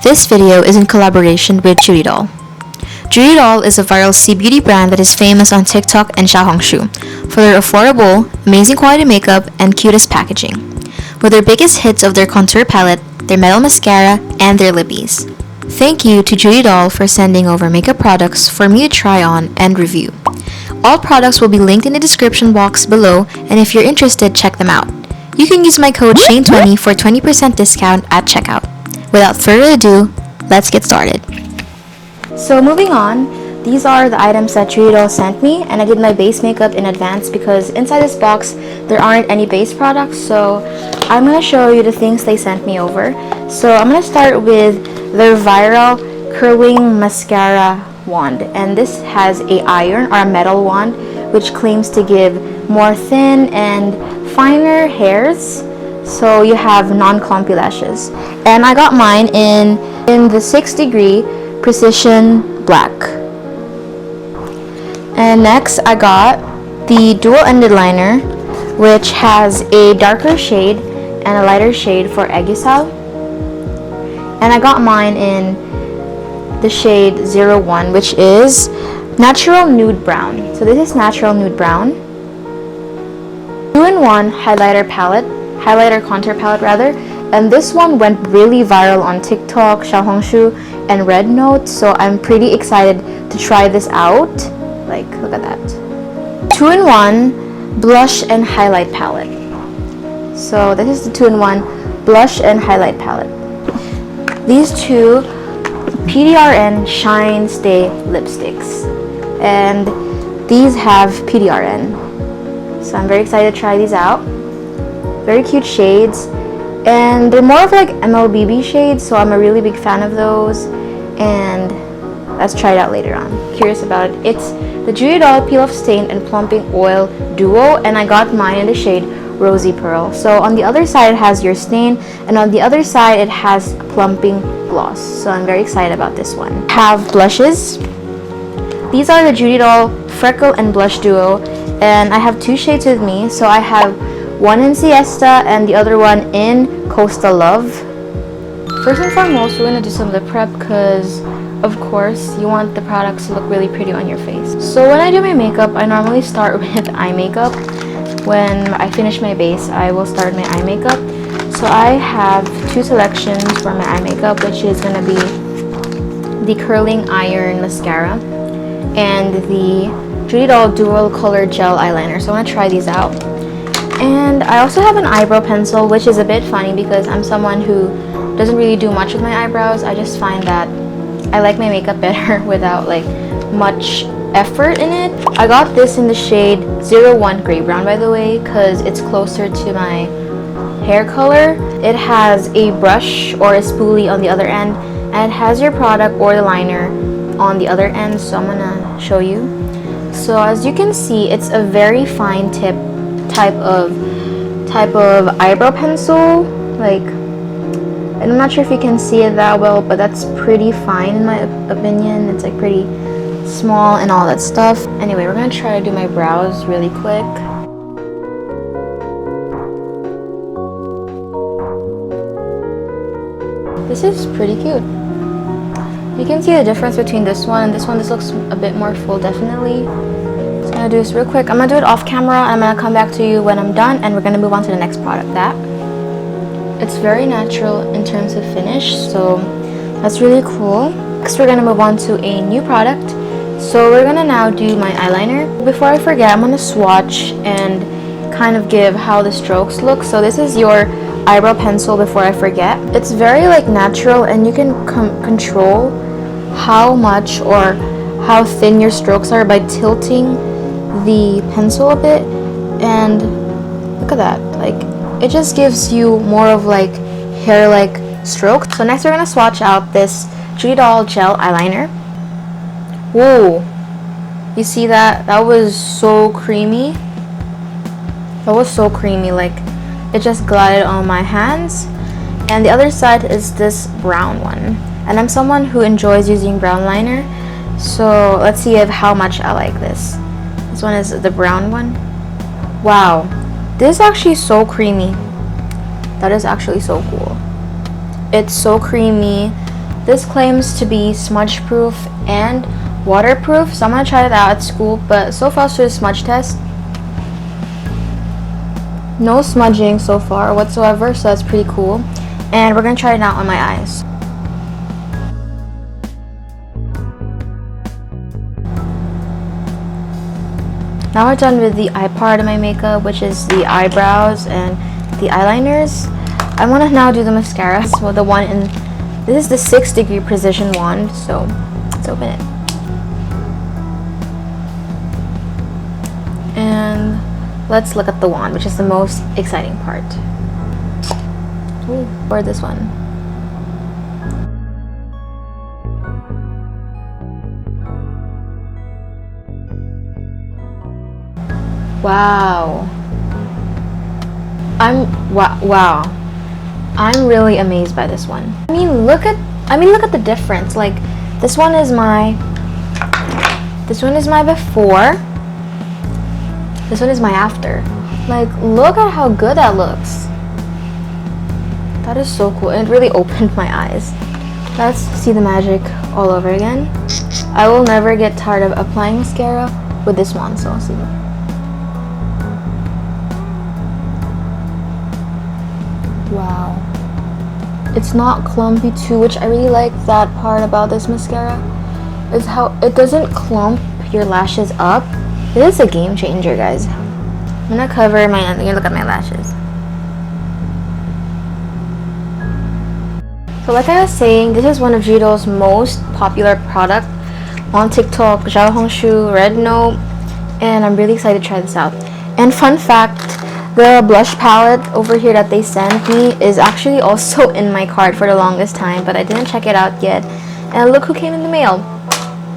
This video is in collaboration with JUDYDOLL. JUDYDOLL is a viral C-beauty brand that is famous on TikTok and xiaohongshu for their affordable, amazing quality makeup and cutest packaging, with their biggest hits of their contour palette, their metal mascara, and their lippies. Thank you to JUDYDOLL for sending over makeup products for me to try on and review. All products will be linked in the description box below, and if you're interested, check them out. You can use my code SHANE20 for 20% discount at checkout. Without further ado, let's get started. So moving on, these are the items that JUDYDOLL sent me, and I did my base makeup in advance because inside this box there aren't any base products, so I'm going to show you the things they sent me over. So I'm going to start with their viral curling mascara wand, and this has a iron or a metal wand which claims to give more thin and finer hairs, so you have non-clumpy lashes. And I got mine in the 6-degree precision black. And next I got the dual-ended liner, which has a darker shade and a lighter shade for aegyosal. And I got mine in the shade 01, which is natural nude brown. So this is natural nude brown. 2-in-1 highlighter contour palette rather, and this one went really viral on TikTok, xiaohongshu, and rednote, so I'm pretty excited to try this out. Like, look at that. 2-in-1 blush and highlight palette. So this is the 2-in-1 blush and highlight palette. These two PDRN Shine Stay lipsticks, and these have PDRN, so I'm very excited to try these out. Very cute shades, and they're more of like MLBB shades, so I'm a really big fan of those, and let's try it out later on. Curious about it. It's the JUDYDOLL Peel Off Stain and Plumping Oil Duo, and I got mine in the shade Rosy Pearl. So on the other side it has your stain, and on the other side it has Plumping gloss, so I'm very excited about this one. Have blushes. These are the JUDYDOLL Freckle and Blush Duo, and I have two shades with me, so I have one in Siesta and the other one in Coastal Love. First and foremost, we're going to do some lip prep because, of course, you want the products to look really pretty on your face. So when I do my makeup, I normally start with eye makeup. When I finish my base, I will start my eye makeup. So I have two selections for my eye makeup, which is going to be the Curling Iron Mascara and the JUDYDOLL Dual Color Gel Eyeliner. So I want to try these out. And I also have an eyebrow pencil, which is a bit funny because I'm someone who doesn't really do much with my eyebrows. I just find that I like my makeup better without like much effort in it. I got this in the shade 01 Gray Brown, by the way, because it's closer to my hair color. It has a brush or a spoolie on the other end, and it has your product or the liner on the other end, so I'm gonna show you. So as you can see, it's a very fine tip type of eyebrow pencil, like, and I'm not sure if you can see it that well, but that's pretty fine in my opinion. It's like pretty small and all that stuff. Anyway, we're gonna try to do my brows really quick. This is pretty cute. You can see the difference between this one and this one. This looks a bit more full, definitely. I'm gonna do this real quick. I'm gonna do it off camera, and I'm gonna come back to you when I'm done, and we're gonna move on to the next product. It's very natural in terms of finish, so that's really cool. Next, we're gonna move on to a new product. So we're gonna now do my eyeliner. Before I forget, I'm gonna swatch and kind of give how the strokes look. So this is your eyebrow pencil, before I forget. It's very like natural, and you can control how much or how thin your strokes are by tilting the pencil a bit, and look at that, like it just gives you more of like hair like strokes. So next we're gonna swatch out this JUDYDOLL gel eyeliner. Whoa, you see that? That was so creamy. Like it just glided on my hands. And the other side is this brown one, and I'm someone who enjoys using brown liner, so let's see how much I like this. This one is the brown one. Wow, this is actually so creamy. That is actually so cool. It's so creamy. This claims to be smudge proof and waterproof, so I'm gonna try it out at school, but so far so the smudge test, no smudging so far whatsoever, so that's pretty cool. And we're gonna try it out on my eyes. Now we're done with the eye part of my makeup, which is the eyebrows and the eyeliners. I want to now do the mascara. So the one in, this is the 6-degree precision wand, so let's open it. And let's look at the wand, which is the most exciting part. Ooh, or this one. Wow. Wow. I'm really amazed by this one. I mean, look at the difference. Like, this one is my before. This one is my after. Like, look at how good that looks. That is so cool. It really opened my eyes. Let's see the magic all over again. I will never get tired of applying mascara with this one, so I'll see. Wow. It's not clumpy too, which I really like that part about this mascara, is how it doesn't clump your lashes up. It is a game changer, guys. I'm gonna cover my end. You look at my lashes. So like I was saying, this is one of JUDYDOLL's most popular product on TikTok, xiaohongshu, rednote, and I'm really excited to try this out. And fun fact, the blush palette over here that they sent me is actually also in my cart for the longest time, but I didn't check it out yet. And look who came in the mail.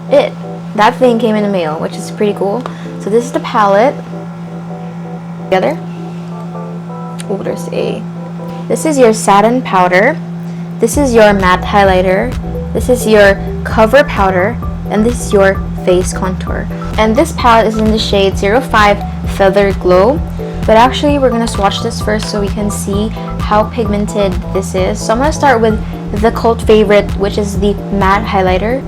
That thing came in the mail, which is pretty cool. So this is the palette. Together. Oh, there's a. This is your satin powder. This is your matte highlighter. This is your cover powder. And this is your face contour. And this palette is in the shade 05 Feather Glow. But actually, we're going to swatch this first so we can see how pigmented this is. So I'm going to start with the cult favorite, which is the matte highlighter.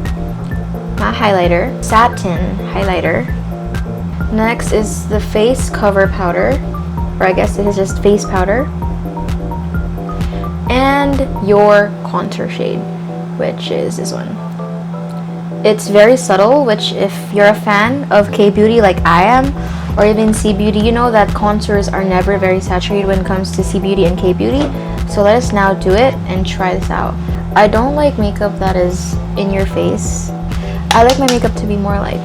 Satin highlighter. Next is the face cover powder, or I guess it is just face powder. And your contour shade, which is this one. It's very subtle, which if you're a fan of K-beauty like I am, or even C-beauty, you know that contours are never very saturated when it comes to C-beauty and K-beauty. So let us now do it and try this out. I don't like makeup that is in your face. I like my makeup to be more like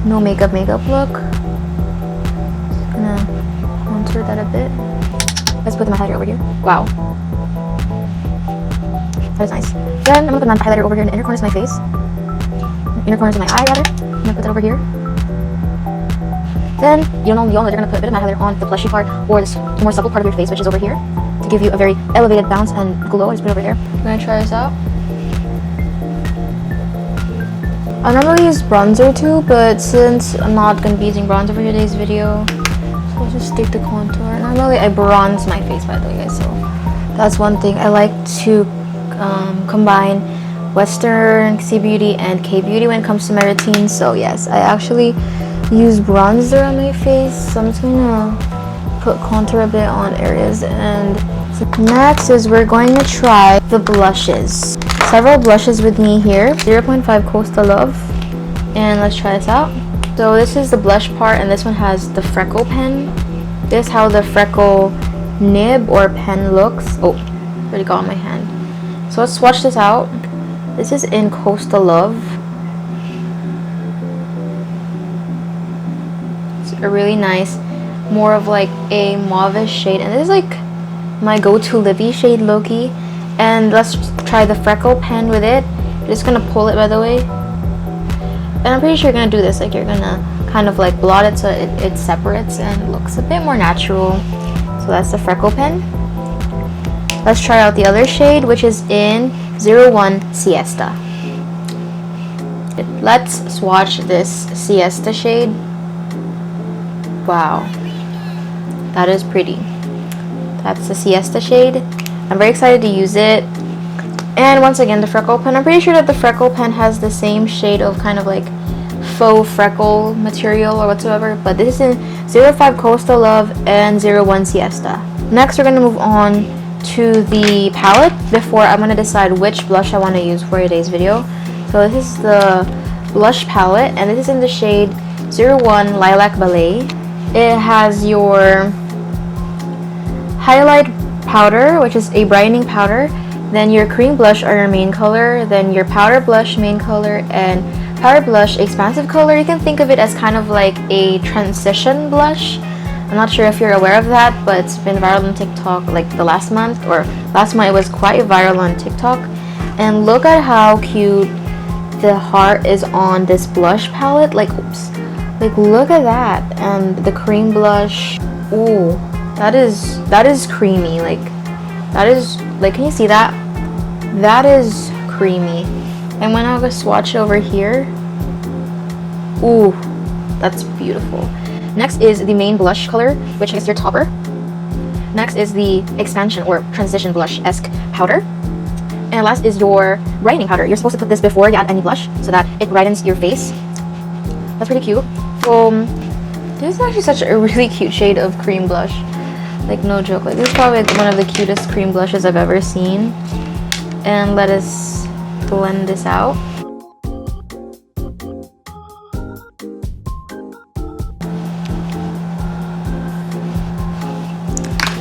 no makeup look. Just gonna contour that a bit. Let's put my highlighter over here. Wow. That is nice. Then I'm gonna put my highlighter over here in the inner corners of my face. Inner corners of my eye, rather. I'm gonna put that over here. Then, you all know they're gonna put a bit of my highlighter on the blushy part or this more supple part of your face, which is over here, to give you a very elevated bounce and glow. I just put it over there. I'm gonna try this out. I normally use bronzer too, but since I'm not gonna be using bronzer for today's video, so I'll just stick to contour. Normally I bronze my face, by the way, guys, so that's one thing. I like to combine Western C-beauty and K-beauty when it comes to my routine. So yes, I actually use bronzer on my face, so I'm just gonna put contour a bit on areas. And so next is we're going to try the blushes. Several blushes with me here. 0.5 Coastal Love, and let's try this out. So this is the blush part, and this one has the freckle pen. This is how the freckle nib or pen looks. Oh, already got on my hand. So let's swatch this out. This is in Coastal Love. It's a really nice, more of like a mauve shade, and this is like my go-to lippy shade, low-key. And let's try the freckle pen with it. You're just gonna pull it, by the way. And I'm pretty sure you're gonna do this, like you're gonna kind of like blot it so it separates and looks a bit more natural. So that's the freckle pen. Let's try out the other shade, which is in 01 Siesta. Let's swatch this Siesta shade. Wow, that is pretty. That's the Siesta shade. I'm very excited to use it. And once again, the freckle pen. I'm pretty sure that the freckle pen has the same shade of kind of like faux freckle material or whatsoever, but this is in 05 Coastal Love and 01 Siesta. Next, we're going to move on to the palette before I'm going to decide which blush I want to use for today's video. So this is the blush palette, and this is in the shade 01 Lilac Ballet. It has your highlight powder, which is a brightening powder, then your cream blush are your main color, then your powder blush main color, and powder blush expansive color. You can think of it as kind of like a transition blush. I'm not sure if you're aware of that, but it's been viral on TikTok like the last month, or last month it was quite viral on TikTok. And look at how cute the heart is on this blush palette. Like, oops, like look at that. And the cream blush, ooh, that is creamy. Like, that is, like, can you see that? That is creamy. And when I go swatch over here, ooh, that's beautiful. Next is the main blush color, which is your topper. Next is the expansion or transition blush-esque powder. And last is your brightening powder. You're supposed to put this before you add any blush so that it brightens your face. That's pretty cute. This is actually such a really cute shade of cream blush. Like, no joke. Like, this is probably one of the cutest cream blushes I've ever seen. And let us blend this out.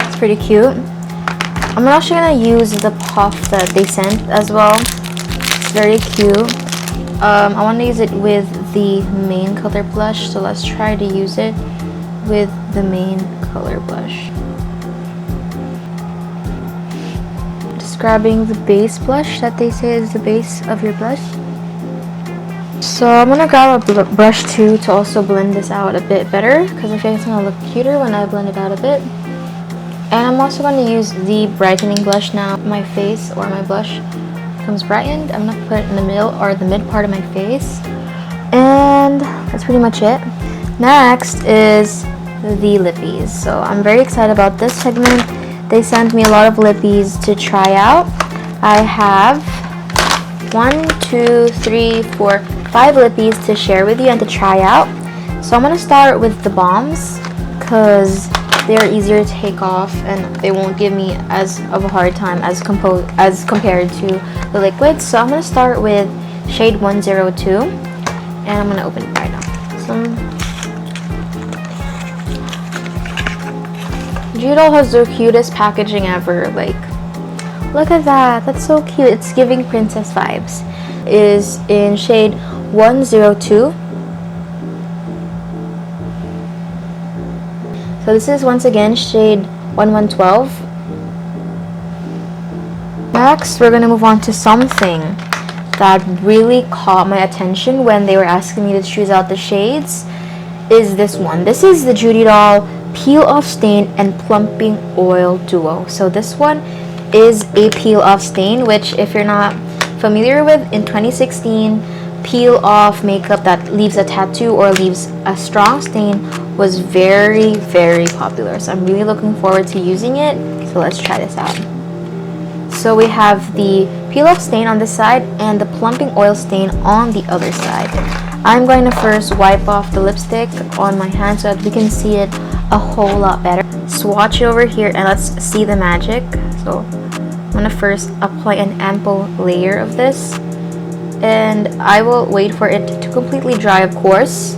It's pretty cute. I'm actually gonna use the puff that they sent as well. It's very cute. I want to use it with the main color blush, so let's try to use it with the main color blush. Just grabbing the base blush that they say is the base of your blush. So I'm gonna grab a brush too to also blend this out a bit better, because I feel like it's gonna look cuter when I blend it out a bit. And I'm also going to use the brightening blush now. My face or my blush becomes brightened. I'm going to put it in the middle or the mid part of my face. And that's pretty much it. Next is the lippies. So I'm very excited about this segment. They sent me a lot of lippies to try out. I have 1, 2, 3, 4, 5 lippies to share with you and to try out. So I'm going to start with the balms because they're easier to take off and they won't give me as of a hard time as compared to the liquids. So I'm going to start with shade 102 and I'm going to open it right now. So JUDYDOLL has the cutest packaging ever. Like, look at that. That's so cute. It's giving princess vibes. It is in shade 102. So this is once again shade 1112. Next, we're going to move on to something that really caught my attention when they were asking me to choose out the shades. Is this one. This is the JUDYDOLL Peel Off Stain and Plumping Oil Duo. So this one is a peel off stain, which if you're not familiar with, in 2016, peel off makeup that leaves a tattoo or leaves a strong stain was very, very popular. So I'm really looking forward to using it. So let's try this out. So we have the peel off stain on this side and the plumping oil stain on the other side. I'm going to first wipe off the lipstick on my hand so that we can see it a whole lot better. Swatch it over here and let's see the magic. So I'm going to first apply an ample layer of this. And I will wait for it to completely dry, of course.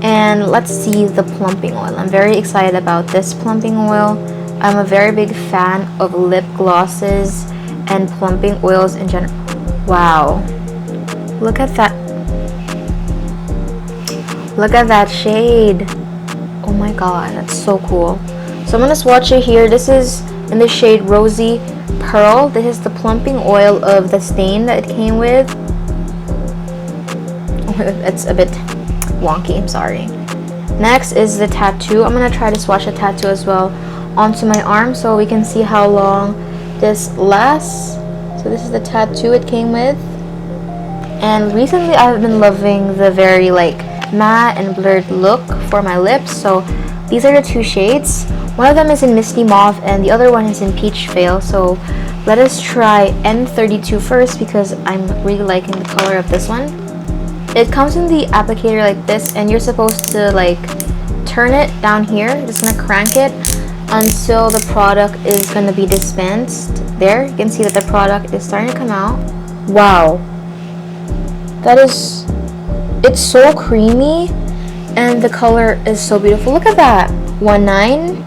And let's see the plumping oil. I'm very excited about this plumping oil. I'm a very big fan of lip glosses and plumping oils in general. Wow. Look at that. Look at that shade. Oh my god, that's so cool. So I'm going to swatch it here. This is in the shade Rosy Pearl. This is the plumping oil of the stain that it came with. It's a bit wonky, I'm sorry. Next is the tattoo. I'm gonna try to swatch the tattoo as well onto my arm so we can see how long this lasts. So this is the tattoo it came with. And recently I've been loving the very like matte and blurred look for my lips. So these are the two shades. One of them is in Misty Mauve and the other one is in Peach Veil. So let us try N32 first because I'm really liking the color of this one. It comes in the applicator like this, and you're supposed to like turn it down here. Just gonna crank it until the product is gonna be dispensed. There, you can see that the product is starting to come out. Wow, it's so creamy and the color is so beautiful. Look at that. 1.9.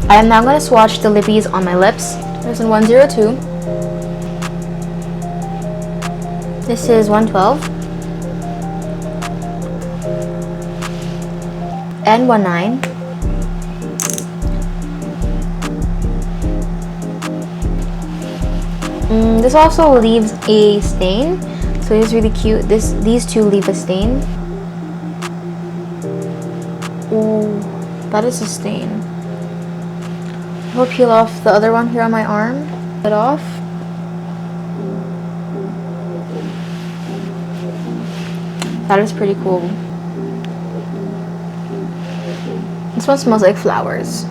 I am now going to swatch the lippies on my lips. There's in 102. This is 112. And 1.9. This also leaves a stain. So it's really cute. These two leave a stain. Oh, that is a stain. I'll peel off the other one here on my arm. It off. That is pretty cool. This one smells like flowers.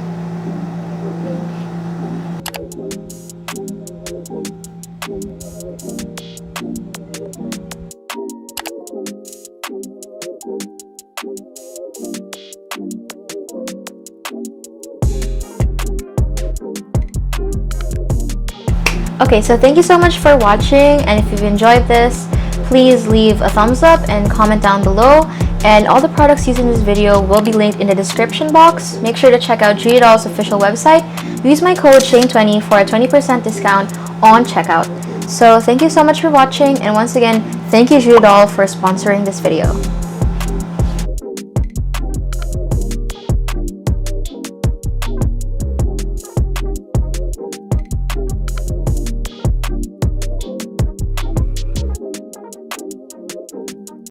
Okay, so thank you so much for watching, and if you've enjoyed this, please leave a thumbs up and comment down below, and all the products used in this video will be linked in the description box. Make sure to check out JUDYDOLL's official website. Use my code SHANE20 for a 20% discount on checkout. So thank you so much for watching, and once again, thank you JUDYDOLL for sponsoring this video.